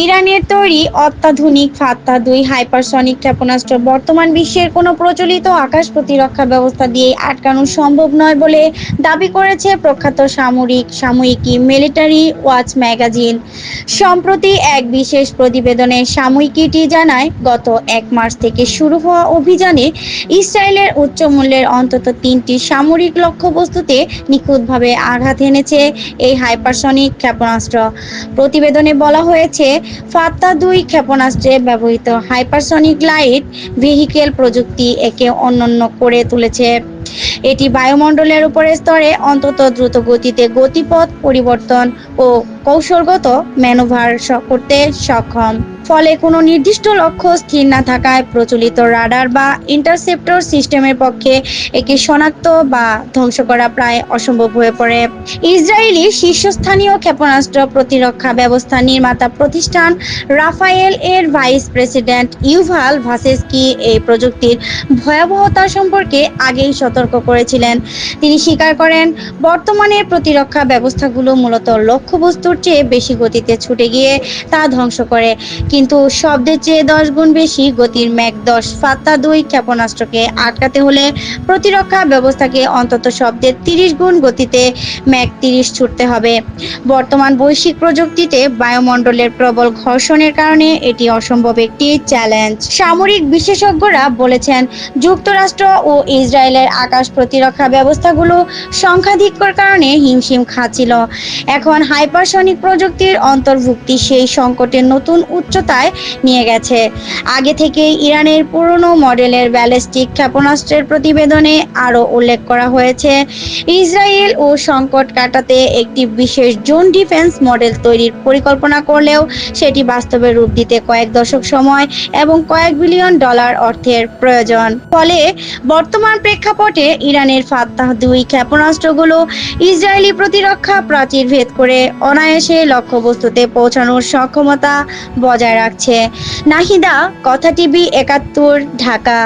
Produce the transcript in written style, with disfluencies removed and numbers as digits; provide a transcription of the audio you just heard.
ইরানের তৈরি অত্যাধুনিক ফাত্তা-2 হাইপারসনিক ক্ষেপণাস্ত্র বর্তমান বিশ্বের কোনো প্রচলিত আকাশ প্রতিরক্ষা ব্যবস্থা দিয়ে আটকানো সম্ভব নয় বলে দাবি করেছে প্রখ্যাত সাময়িকী মিলিটারি ওয়াচ ম্যাগাজিন। সম্প্রতি এক বিশেষ প্রতিবেদনে সাময়িকীটি জানায়, গত ১ মার্চ থেকে শুরু হওয়া অভিযানে ইসরায়েলের উচ্চ মূল্যের অন্তত ৩টি সামরিক লক্ষ্যবস্তুতে নিখুঁতভাবে আঘাত এনেছে এই হাইপারসনিক ক্ষেপণাস্ত্র। প্রতিবেদনে বলা হয়েছে, ফাত্তা-2 ক্ষেপণাস্ত্রে ব্যবহৃত হাইপারসনিক লাইট ভেহিকেল প্রযুক্তি একে অনন্য করে তুলেছে। এটি বায়ুমণ্ডলের উপরের স্তরে অত্যন্ত দ্রুত গতিতে গতিপথ পরিবর্তন ও কৌশলগত ম্যানুভার করতে সক্ষম। ফলে কোনো নির্দিষ্ট লক্ষ্য স্থির না থাকায় প্রচলিত রাডার বা ইন্টারসেপ্টর সিস্টেমের পক্ষে একে শনাক্ত বা ধ্বংস করা প্রায় অসম্ভব হয়ে পড়ে। ইসরায়েলি শীর্ষস্থানীয় ক্ষেপণাস্ত্র প্রতিরক্ষা ব্যবস্থা নির্মাতা প্রতিষ্ঠান রাফায়েল এর ভাইস প্রেসিডেন্ট ইউভাল ভাসেস্কি এই প্রযুক্তির ভয়াবহতা সম্পর্কে আগেই সতর্ক করেছিলেন। তিনি স্বীকার করেন, বর্তমানের প্রতিরক্ষা ব্যবস্থাগুলো মূলত লক্ষ্যবস্তুর চেয়ে বেশি গতিতে ছুটে গিয়ে তা ধ্বংস করে, কিন্তু শব্দের চেয়ে 10 গুণ বেশি গতির ম্যাক 10 ফাত্তা-2 ক্ষেপণাস্ত্রকে আটকাতে হলে প্রতিরক্ষা ব্যবস্থাকে অন্তত শব্দের 30 গুণ গতিতে ম্যাক 30 ছুটতে হবে। বর্তমান বৈশ্বিক প্রযুক্তিতে বায়ুমণ্ডলের প্রবল ঘর্ষণের কারণে এটি অসম্ভব একটি চ্যালেঞ্জ। সামরিক বিশেষজ্ঞরা বলেছেন, যুক্তরাষ্ট্র ও ইসরায়েলের আকাশ প্রতিরক্ষা ব্যবস্থাগুলো সংখ্যাধিক্যের কারণে হিমশিম খাচ্ছিল। এখন হাইপারসনিক প্রযুক্তির অন্তর্ভুক্তি সেই সংকটের নতুন উচ্চতায় নিয়ে গেছে। আগে থেকেই ইরানের পুরনো মডেলের ব্যালিস্টিক ক্ষেপণাস্ত্রের প্রতিবেদনে আরও উল্লেখ করা হয়েছে, ইসরায়েল ও সংকট কাটাতে একটি বিশেষ জোন ডিফেন্স মডেল তৈরির পরিকল্পনা করলেও সেটি বাস্তবে রূপ দিতে কয়েক দশক সময় এবং কয়েক বিলিয়ন ডলার অর্থের প্রয়োজন। ফলে বর্তমান প্রেক্ষাপটে ইরানের ফাত্তা-2 ক্ষেপণাস্ত্রগুলো ইসরায়েলি প্রতিরক্ষা প্রাচীর ভেদ করে অনায়াসে লক্ষ্যবস্তুতে পৌঁছানোর সক্ষমতা বজায় রাখছে। নাহিদা, কথা টিভি ৭১, ঢাকা।